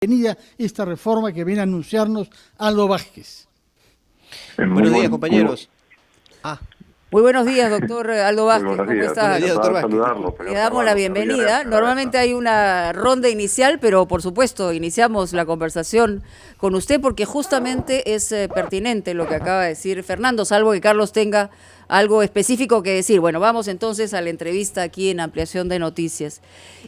Bienvenida esta reforma que viene a anunciarnos Aldo Vázquez. Buenos días, compañeros. Muy buenos días, doctor Aldo Vázquez. ¿Cómo está? Buenos días, doctor Vázquez. Le damos la bienvenida. Normalmente hay una ronda inicial, pero por supuesto iniciamos la conversación con usted porque justamente es pertinente lo que acaba de decir Fernando, salvo que Carlos tenga algo específico que decir. Bueno, vamos entonces a la entrevista aquí en Ampliación de Noticias.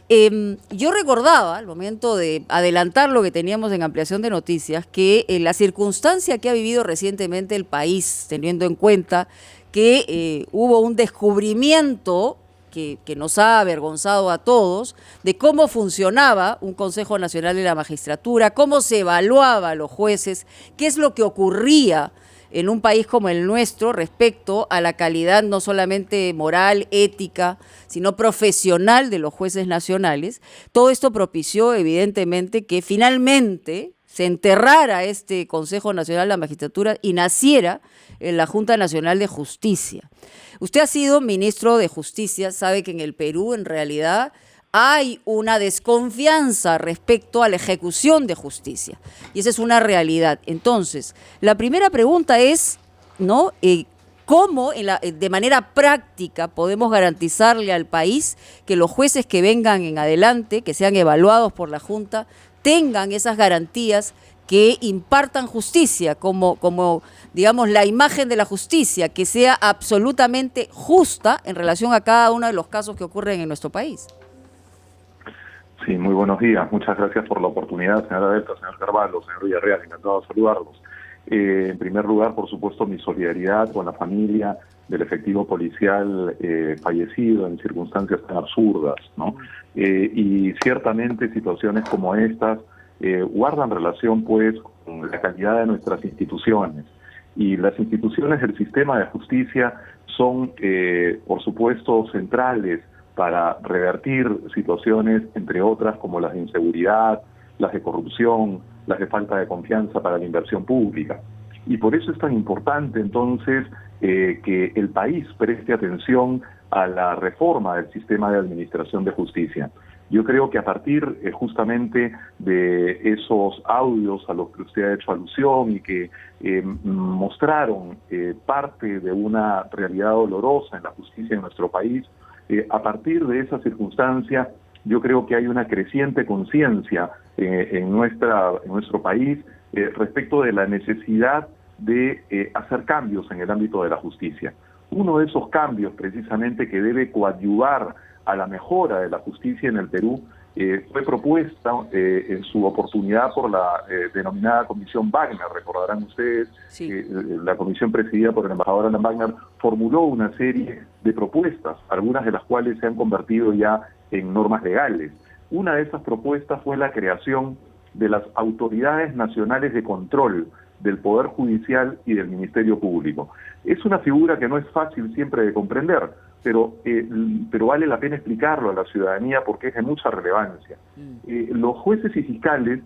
Yo recordaba, al momento de adelantar lo que teníamos en Ampliación de Noticias, que la circunstancia que ha vivido recientemente el país, teniendo en cuenta que hubo un descubrimiento que nos ha avergonzado a todos de cómo funcionaba un Consejo Nacional de la Magistratura, cómo se evaluaba a los jueces, qué es lo que ocurría en un país como el nuestro respecto a la calidad no solamente moral, ética, sino profesional de los jueces nacionales. Todo esto propició evidentemente que finalmente se enterrara este Consejo Nacional de la Magistratura y naciera en la Junta Nacional de Justicia. Usted ha sido ministro de Justicia, sabe que en el Perú en realidad hay una desconfianza respecto a la ejecución de justicia, y esa es una realidad. Entonces, la primera pregunta es, ¿no? ¿Cómo de manera práctica podemos garantizarle al país que los jueces que vengan en adelante, que sean evaluados por la Junta, tengan esas garantías que impartan justicia, como digamos, la imagen de la justicia, que sea absolutamente justa en relación a cada uno de los casos que ocurren en nuestro país? Sí, muy buenos días. Muchas gracias por la oportunidad, señora Delta, señor Carvalho, señor Villarreal. Encantado de saludarlos. En primer lugar, por supuesto, mi solidaridad con la familia del efectivo policial fallecido en circunstancias tan absurdas, ¿no? Y ciertamente situaciones como estas guardan relación, pues, con la calidad de nuestras instituciones. Y las instituciones del sistema de justicia son, por supuesto, centrales para revertir situaciones, entre otras, como las de inseguridad, las de corrupción, las de falta de confianza para la inversión pública. Y por eso es tan importante, entonces, que el país preste atención a la reforma del sistema de administración de justicia. Yo creo que a partir justamente de esos audios a los que usted ha hecho alusión y que mostraron parte de una realidad dolorosa en la justicia en nuestro país, a partir de esa circunstancia, yo creo que hay una creciente conciencia en nuestro país respecto de la necesidad de hacer cambios en el ámbito de la justicia. Uno de esos cambios, precisamente, que debe coadyuvar a la mejora de la justicia en el Perú, fue propuesta en su oportunidad por la denominada Comisión Wagner. Recordarán ustedes, sí. La comisión presidida por el embajador Alan Wagner formuló una serie de propuestas, algunas de las cuales se han convertido ya en normas legales. Una de esas propuestas fue la creación de las autoridades nacionales de control del Poder Judicial y del Ministerio Público. Es una figura que no es fácil siempre de comprender, pero vale la pena explicarlo a la ciudadanía porque es de mucha relevancia. Los jueces y fiscales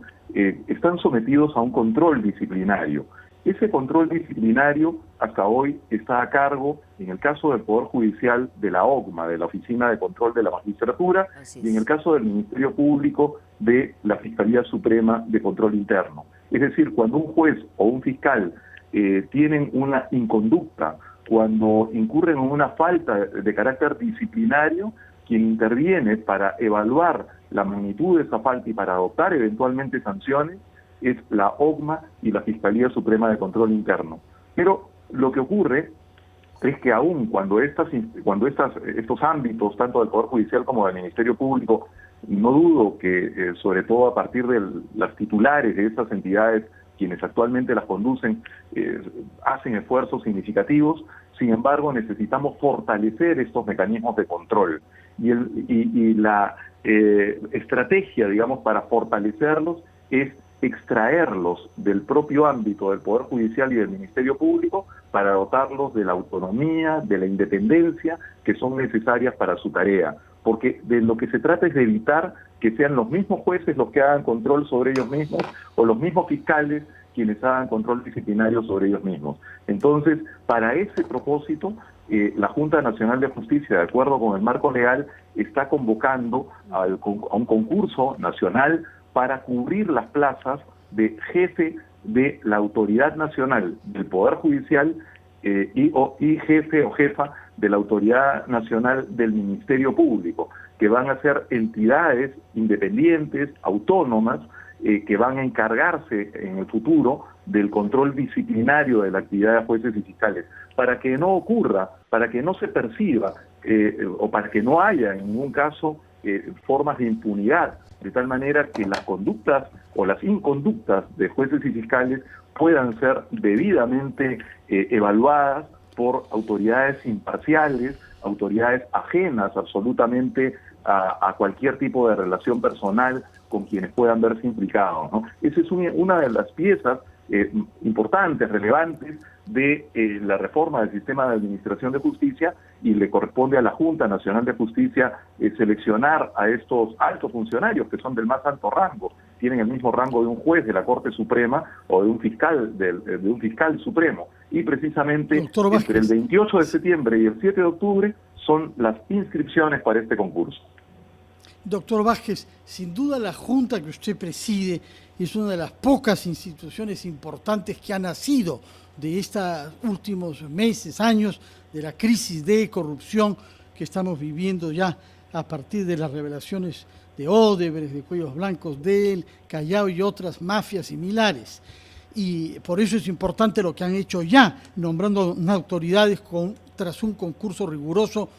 están sometidos a un control disciplinario. Ese control disciplinario hasta hoy está a cargo, en el caso del Poder Judicial, de la OCMA, de la Oficina de Control de la Magistratura, y en el caso del Ministerio Público, de la Fiscalía Suprema de Control Interno. Es decir, cuando un juez o un fiscal tienen una inconducta, cuando incurren en una falta de carácter disciplinario, quien interviene para evaluar la magnitud de esa falta y para adoptar eventualmente sanciones es la OCMA y la Fiscalía Suprema de Control Interno. Pero lo que ocurre es que aún cuando estos ámbitos, tanto del Poder Judicial como del Ministerio Público, no dudo que, sobre todo a partir de las titulares de estas entidades, quienes actualmente las conducen, hacen esfuerzos significativos. Sin embargo, necesitamos fortalecer estos mecanismos de control. Y la estrategia, digamos, para fortalecerlos es extraerlos del propio ámbito del Poder Judicial y del Ministerio Público para dotarlos de la autonomía, de la independencia que son necesarias para su tarea. Porque de lo que se trata es de evitar que sean los mismos jueces los que hagan control sobre ellos mismos o los mismos fiscales quienes hagan control disciplinario sobre ellos mismos. Entonces, para ese propósito, la Junta Nacional de Justicia, de acuerdo con el marco legal, está convocando a un concurso nacional para cubrir las plazas de jefe de la Autoridad Nacional del Poder Judicial y jefe o jefa de la Autoridad Nacional del Ministerio Público, que van a ser entidades independientes, autónomas, que van a encargarse en el futuro del control disciplinario de la actividad de jueces y fiscales, para que no ocurra, para que no se perciba o para que no haya en ningún caso formas de impunidad, de tal manera que las conductas o las inconductas de jueces y fiscales puedan ser debidamente evaluadas por autoridades imparciales, autoridades ajenas absolutamente a cualquier tipo de relación personal con quienes puedan verse implicados, ¿no? Esa es una de las piezas importantes, relevantes de la reforma del sistema de administración de justicia, y le corresponde a la Junta Nacional de Justicia seleccionar a estos altos funcionarios que son del más alto rango, tienen el mismo rango de un juez de la Corte Suprema o de un fiscal supremo, y precisamente entre el 28 de septiembre y el 7 de octubre son las inscripciones para este concurso. Doctor Vázquez, sin duda la Junta que usted preside es una de las pocas instituciones importantes que ha nacido de estos últimos meses, años, de la crisis de corrupción que estamos viviendo ya a partir de las revelaciones de Odebrecht, de Cuellos Blancos, del Callao y otras mafias similares. Y por eso es importante lo que han hecho ya, nombrando autoridades tras un concurso riguroso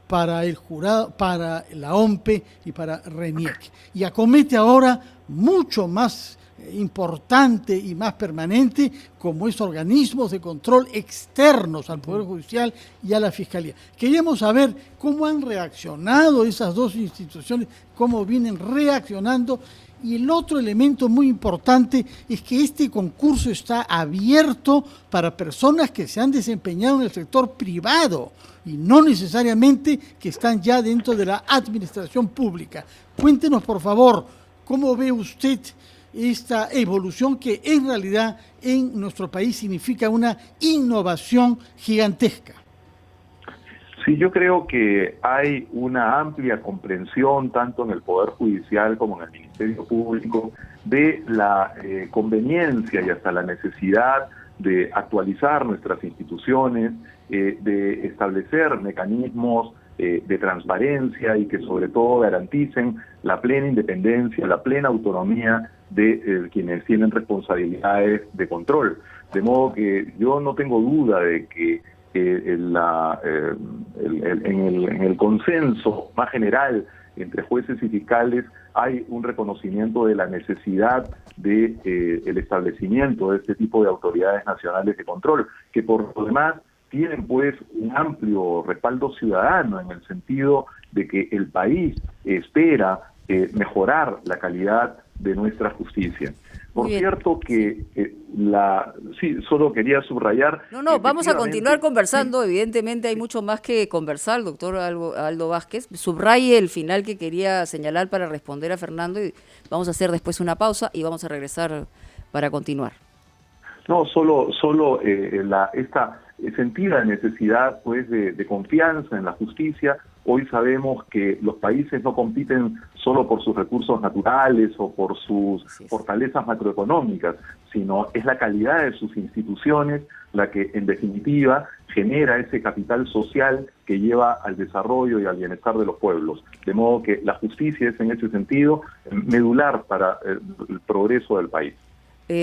para el jurado, para la OMPE y para RENIEC. Y acomete ahora mucho más importante y más permanente como es organismos de control externos al Poder Judicial y a la Fiscalía. Queríamos saber cómo han reaccionado esas dos instituciones, cómo vienen reaccionando. Y el otro elemento muy importante es que este concurso está abierto para personas que se han desempeñado en el sector privado y no necesariamente que están ya dentro de la administración pública. Cuéntenos, por favor, cómo ve usted esta evolución que en realidad en nuestro país significa una innovación gigantesca. Sí, yo creo que hay una amplia comprensión, tanto en el Poder Judicial como en el Ministerio Público, de la conveniencia y hasta la necesidad de actualizar nuestras instituciones, de establecer mecanismos de transparencia y que sobre todo garanticen la plena independencia, la plena autonomía de quienes tienen responsabilidades de control. De modo que yo no tengo duda de que en el consenso más general entre jueces y fiscales hay un reconocimiento de la necesidad de el establecimiento de este tipo de autoridades nacionales de control, que por lo demás tienen pues un amplio respaldo ciudadano en el sentido de que el país espera mejorar la calidad de nuestra justicia. Por cierto que sí, solo quería subrayar... No, vamos a continuar conversando, evidentemente hay mucho más que conversar, doctor Aldo Vázquez. Subraye el final que quería señalar para responder a Fernando y vamos a hacer después una pausa y vamos a regresar para continuar. No, solo esta sentida necesidad pues de confianza en la justicia. Hoy sabemos que los países no compiten solo por sus recursos naturales o por sus fortalezas macroeconómicas, sino es la calidad de sus instituciones la que en definitiva genera ese capital social que lleva al desarrollo y al bienestar de los pueblos. De modo que la justicia es en ese sentido medular para el progreso del país.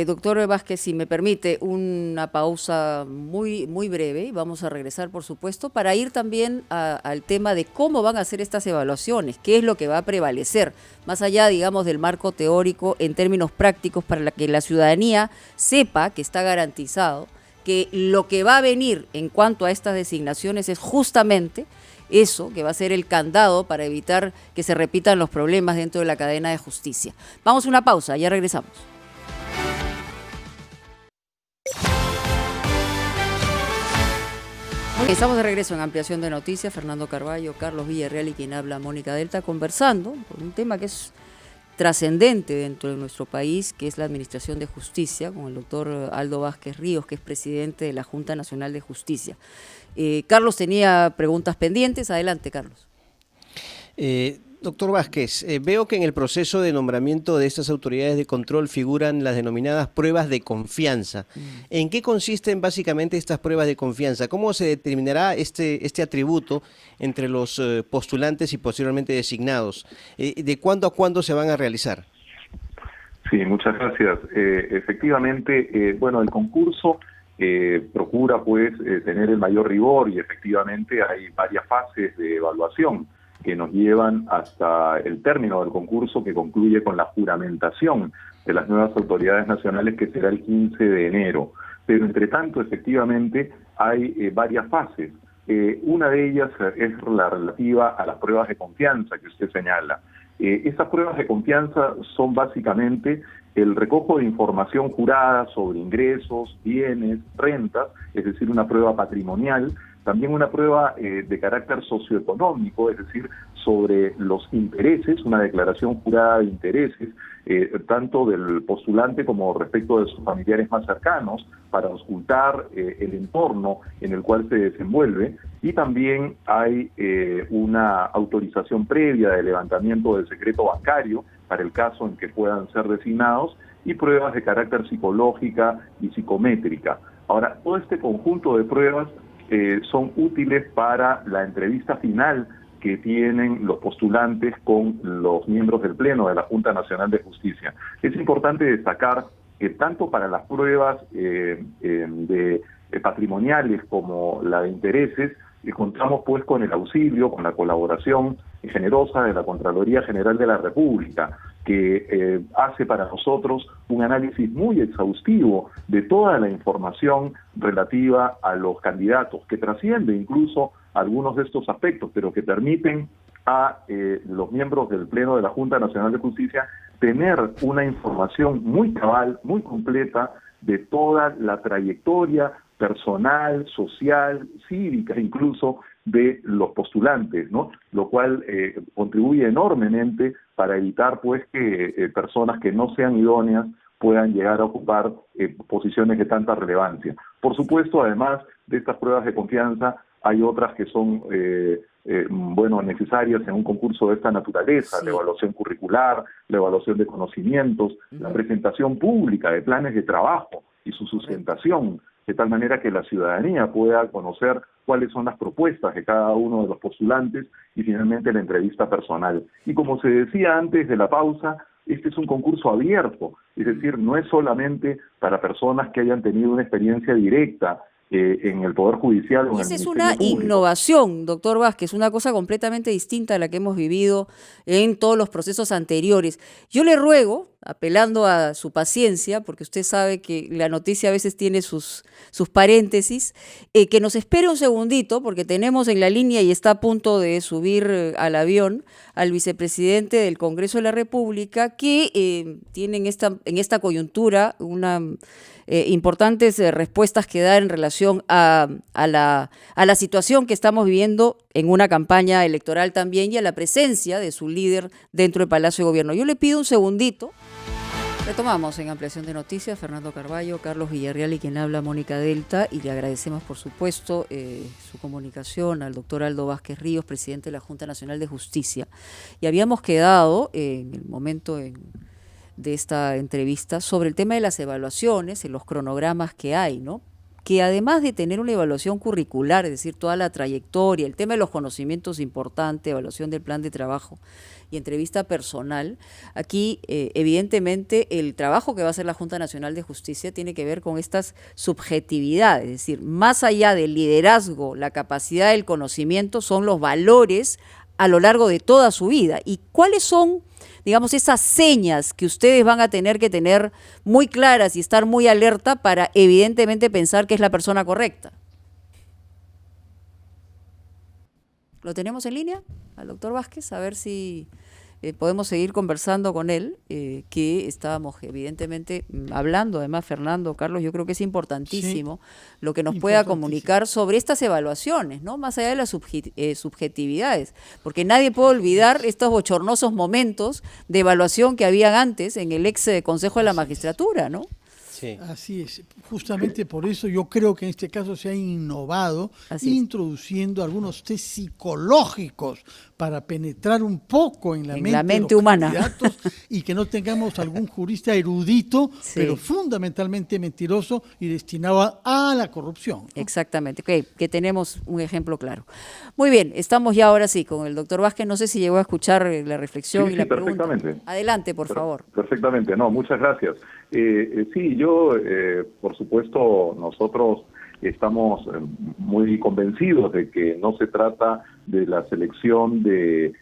Doctor Vázquez, si me permite, una pausa muy breve y vamos a regresar, por supuesto, para ir también al tema de cómo van a ser estas evaluaciones, qué es lo que va a prevalecer, más allá, digamos, del marco teórico en términos prácticos para que la ciudadanía sepa que está garantizado, que lo que va a venir en cuanto a estas designaciones es justamente eso, que va a ser el candado para evitar que se repitan los problemas dentro de la cadena de justicia. Vamos a una pausa, ya regresamos. Estamos de regreso en Ampliación de Noticias. Fernando Carballo, Carlos Villarreal y quien habla, Mónica Delta, conversando por un tema que es trascendente dentro de nuestro país, que es la administración de justicia, con el doctor Aldo Vázquez Ríos, que es presidente de la Junta Nacional de Justicia. Carlos tenía preguntas pendientes. Adelante, Carlos. Doctor Vázquez, veo que en el proceso de nombramiento de estas autoridades de control figuran las denominadas pruebas de confianza. ¿En qué consisten básicamente estas pruebas de confianza? ¿Cómo se determinará este atributo entre los postulantes y posteriormente designados? ¿De cuándo a cuándo se van a realizar? Sí, muchas gracias. Efectivamente, bueno, el concurso procura pues tener el mayor rigor y efectivamente hay varias fases de evaluación que nos llevan hasta el término del concurso, que concluye con la juramentación de las nuevas autoridades nacionales, que será el 15 de enero. Pero entre tanto, efectivamente, hay varias fases. Una de ellas es la relativa a las pruebas de confianza que usted señala. Esas pruebas de confianza son básicamente el recojo de información jurada sobre ingresos, bienes, rentas, es decir, una prueba patrimonial, también una prueba de carácter socioeconómico, es decir, sobre los intereses, una declaración jurada de intereses, tanto del postulante como respecto de sus familiares más cercanos, para ocultar el entorno en el cual se desenvuelve, y también hay una autorización previa de levantamiento del secreto bancario para el caso en que puedan ser designados, y pruebas de carácter psicológica y psicométrica. Ahora, todo este conjunto de pruebas son útiles para la entrevista final que tienen los postulantes con los miembros del Pleno de la Junta Nacional de Justicia. Es importante destacar que tanto para las pruebas patrimoniales como la de intereses, contamos pues con el auxilio, con la colaboración generosa de la Contraloría General de la República, que hace para nosotros un análisis muy exhaustivo de toda la información relativa a los candidatos, que trasciende incluso algunos de estos aspectos, pero que permiten a los miembros del Pleno de la Junta Nacional de Justicia tener una información muy cabal, muy completa de toda la trayectoria personal, social, cívica incluso de los postulantes, ¿no? Lo cual contribuye enormemente para evitar pues que personas que no sean idóneas puedan llegar a ocupar posiciones de tanta relevancia. Por supuesto, además de estas pruebas de confianza, hay otras que son necesarias en un concurso de esta naturaleza, sí. La evaluación curricular, la evaluación de conocimientos, la presentación pública de planes de trabajo y su sustentación, de tal manera que la ciudadanía pueda conocer cuáles son las propuestas de cada uno de los postulantes, y finalmente la entrevista personal. Y como se decía antes de la pausa, este es un concurso abierto, es decir, no es solamente para personas que hayan tenido una experiencia directa en el Poder Judicial. Y esa es una innovación, doctor Vázquez, una cosa completamente distinta a la que hemos vivido en todos los procesos anteriores. Yo le ruego, apelando a su paciencia, porque usted sabe que la noticia a veces tiene sus paréntesis, que nos espere un segundito, porque tenemos en la línea y está a punto de subir al avión al vicepresidente del Congreso de la República, que tiene en esta coyuntura importantes respuestas que dar en relación a la situación que estamos viviendo en una campaña electoral también, y a la presencia de su líder dentro del Palacio de Gobierno. Yo le pido un segundito. Retomamos en Ampliación de Noticias. Fernando Carballo, Carlos Villarreal y quien habla, Mónica Delta, y le agradecemos por supuesto su comunicación al doctor Aldo Vázquez Ríos, presidente de la Junta Nacional de Justicia. Y habíamos quedado en el momento de esta entrevista sobre el tema de las evaluaciones, en los cronogramas que hay, ¿no? Que además de tener una evaluación curricular, es decir, toda la trayectoria, el tema de los conocimientos importante, evaluación del plan de trabajo y entrevista personal, aquí evidentemente el trabajo que va a hacer la Junta Nacional de Justicia tiene que ver con estas subjetividades, es decir, más allá del liderazgo, la capacidad del conocimiento, son los valores a lo largo de toda su vida. ¿Y cuáles son, digamos, esas señas que ustedes van a tener que tener muy claras y estar muy alerta para evidentemente pensar que es la persona correcta? ¿Lo tenemos en línea al doctor Vázquez? A ver si podemos seguir conversando con él, que estábamos evidentemente hablando. Además, Fernando, Carlos, yo creo que es importantísimo lo que nos pueda comunicar sobre estas evaluaciones, ¿no? Más allá de las subjetividades, porque nadie puede olvidar estos bochornosos momentos de evaluación que habían antes en el ex Consejo de la Magistratura, ¿no? Sí. Así es. Justamente por eso yo creo que en este caso se ha innovado, introduciendo algunos test psicológicos para penetrar un poco en la mente de los humana candidatos y que no tengamos algún jurista erudito, pero fundamentalmente mentiroso y destinado a la corrupción, ¿no? Exactamente, que tenemos un ejemplo claro. Muy bien, estamos ya ahora sí con el doctor Vázquez. No sé si llegó a escuchar la reflexión y la pregunta. Adelante, por favor. Perfectamente, no, muchas gracias. Sí, yo, por supuesto, nosotros estamos muy convencidos de que no se trata de la selección de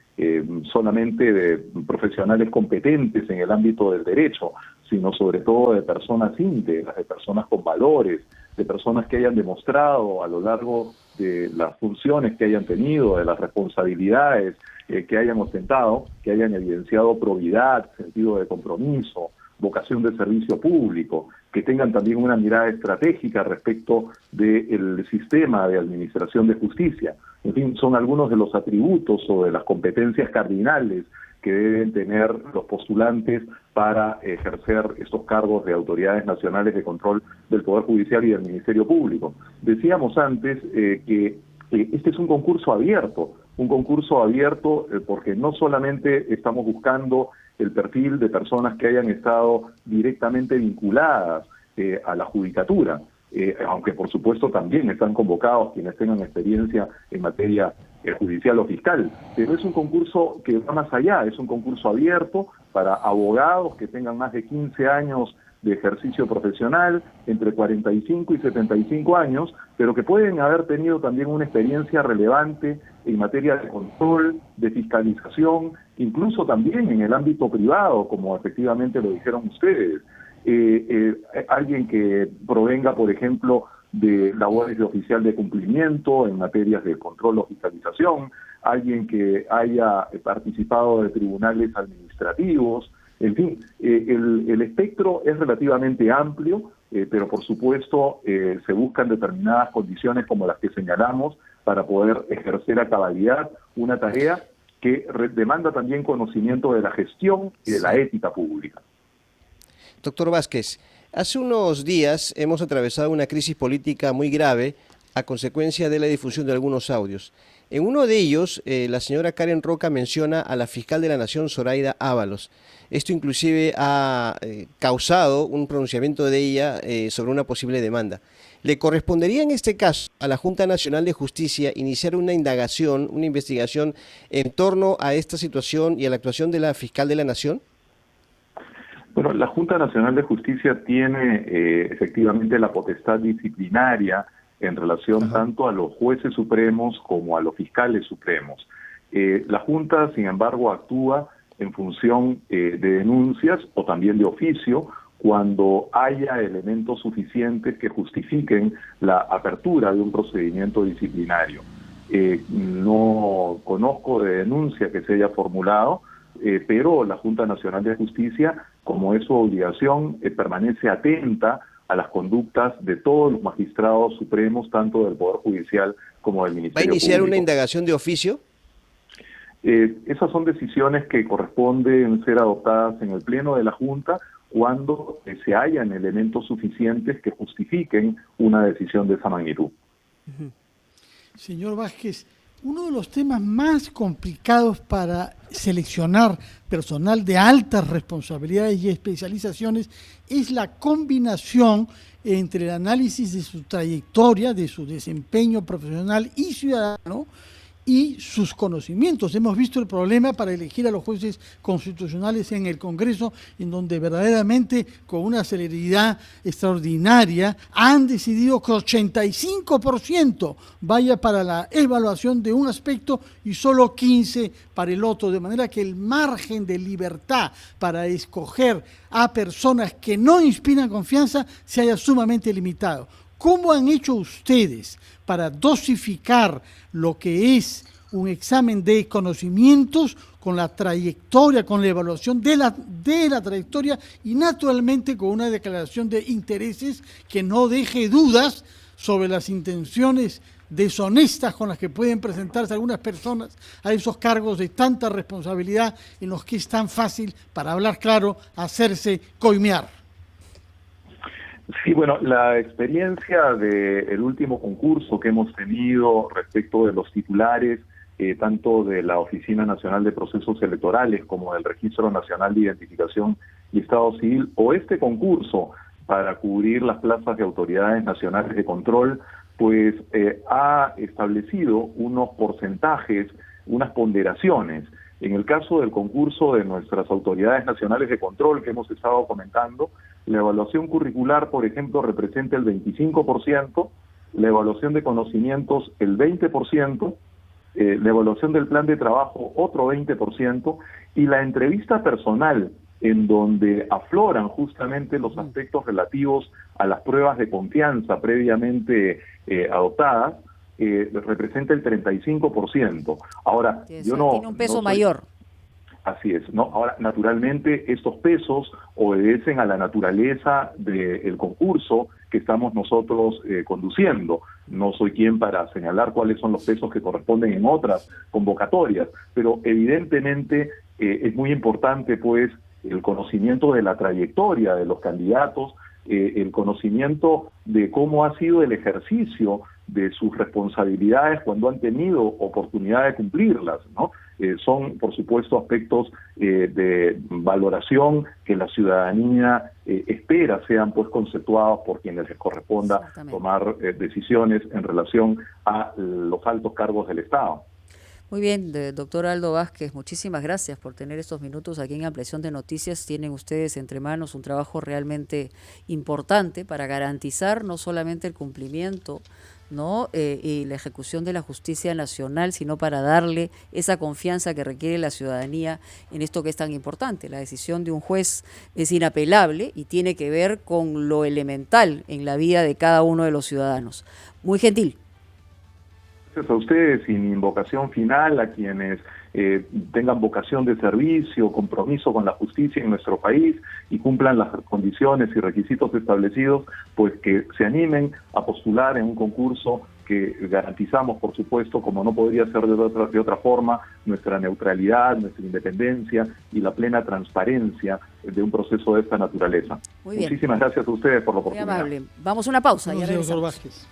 solamente de profesionales competentes en el ámbito del derecho, sino sobre todo de personas íntegras, de personas con valores, de personas que hayan demostrado a lo largo de las funciones que hayan tenido, de las responsabilidades que hayan ostentado, que hayan evidenciado probidad, sentido de compromiso, vocación de servicio público, que tengan también una mirada estratégica respecto del sistema de administración de justicia. En fin, son algunos de los atributos o de las competencias cardinales que deben tener los postulantes para ejercer estos cargos de autoridades nacionales de control del Poder Judicial y del Ministerio Público. Decíamos antes que este es un concurso abierto porque no solamente estamos buscando el perfil de personas que hayan estado directamente vinculadas a la judicatura, aunque por supuesto también están convocados quienes tengan experiencia en materia judicial o fiscal, pero es un concurso que va más allá, es un concurso abierto para abogados que tengan más de 15 años de ejercicio profesional, entre 45 y 75 años, pero que pueden haber tenido también una experiencia relevante en materia de control, de fiscalización, incluso también en el ámbito privado, como efectivamente lo dijeron ustedes. Alguien que provenga, por ejemplo, de labores de oficial de cumplimiento en materias de control o fiscalización, alguien que haya participado de tribunales administrativos, en fin, el espectro es relativamente amplio, pero por supuesto se buscan determinadas condiciones como las que señalamos para poder ejercer a cabalidad una tarea que demanda también conocimiento de la gestión y de la ética pública. Doctor Vázquez, hace unos días hemos atravesado una crisis política muy grave a consecuencia de la difusión de algunos audios. En uno de ellos, la señora Karen Roca menciona a la fiscal de la Nación, Zoraida Ábalos. Esto inclusive ha causado un pronunciamiento de ella sobre una posible demanda. ¿Le correspondería en este caso a la Junta Nacional de Justicia iniciar una indagación, una investigación en torno a esta situación y a la actuación de la fiscal de la Nación? Bueno, la Junta Nacional de Justicia tiene efectivamente la potestad disciplinaria en relación tanto a los jueces supremos como a los fiscales supremos. La Junta, sin embargo, actúa en función de denuncias o también de oficio cuando haya elementos suficientes que justifiquen la apertura de un procedimiento disciplinario. No conozco de denuncia que se haya formulado, pero la Junta Nacional de Justicia, como es su obligación, permanece atenta a las conductas de todos los magistrados supremos, tanto del Poder Judicial como del Ministerio Público. ¿Va a iniciar una indagación de oficio? Esas son decisiones que corresponden ser adoptadas en el Pleno de la Junta cuando se hallan elementos suficientes que justifiquen una decisión de esa magnitud. Señor Vázquez, uno de los temas más complicados para seleccionar personal de altas responsabilidades y especializaciones es la combinación entre el análisis de su trayectoria, de su desempeño profesional y ciudadano, y sus conocimientos. Hemos visto el problema para elegir a los jueces constitucionales en el Congreso, en donde verdaderamente con una celeridad extraordinaria han decidido que 85% vaya para la evaluación de un aspecto y solo 15% para el otro, de manera que el margen de libertad para escoger a personas que no inspiran confianza se haya sumamente limitado. ¿Cómo han hecho ustedes para dosificar lo que es un examen de conocimientos con la trayectoria, con la evaluación de la trayectoria y naturalmente con una declaración de intereses que no deje dudas sobre las intenciones deshonestas con las que pueden presentarse algunas personas a esos cargos de tanta responsabilidad en los que es tan fácil, para hablar claro, hacerse coimear? Sí, bueno, la experiencia del último concurso que hemos tenido respecto de los titulares, tanto de la Oficina Nacional de Procesos Electorales como del Registro Nacional de Identificación y Estado Civil, o este concurso para cubrir las plazas de autoridades nacionales de control, pues ha establecido unos porcentajes, unas ponderaciones. En el caso del concurso de nuestras autoridades nacionales de control que hemos estado comentando, la evaluación curricular, por ejemplo, representa el 25%, la evaluación de conocimientos el 20%, la evaluación del plan de trabajo otro 20%, y la entrevista personal, en donde afloran justamente los aspectos relativos a las pruebas de confianza previamente adoptadas, representa el 35%. Ahora, yo no... Tiene un peso mayor. Así es, ¿no? Ahora, naturalmente, estos pesos obedecen a la naturaleza del concurso que estamos nosotros conduciendo. No soy quien para señalar cuáles son los pesos que corresponden en otras convocatorias, pero evidentemente es muy importante, pues, el conocimiento de la trayectoria de los candidatos, el conocimiento de cómo ha sido el ejercicio de sus responsabilidades cuando han tenido oportunidad de cumplirlas, ¿no? Son, por supuesto, aspectos de valoración que la ciudadanía espera sean pues conceptuados por quienes les corresponda tomar decisiones en relación a los altos cargos del Estado. Muy bien, doctor Aldo Vázquez, muchísimas gracias por tener estos minutos aquí en Ampliación de Noticias. Tienen ustedes entre manos un trabajo realmente importante para garantizar no solamente el cumplimiento, ¿no? Y la ejecución de la justicia nacional, sino para darle esa confianza que requiere la ciudadanía en esto que es tan importante. La decisión de un juez es inapelable y tiene que ver con lo elemental en la vida de cada uno de los ciudadanos. Muy gentil. Gracias a ustedes, y mi invocación final a quienes tengan vocación de servicio, compromiso con la justicia en nuestro país y cumplan las condiciones y requisitos establecidos, pues que se animen a postular en un concurso que garantizamos, por supuesto, como no podría ser de otra forma, nuestra neutralidad, nuestra independencia y la plena transparencia de un proceso de esta naturaleza. Muchísimas gracias a ustedes por la oportunidad. Muy amable. Vamos a una pausa. Doctor Vázquez.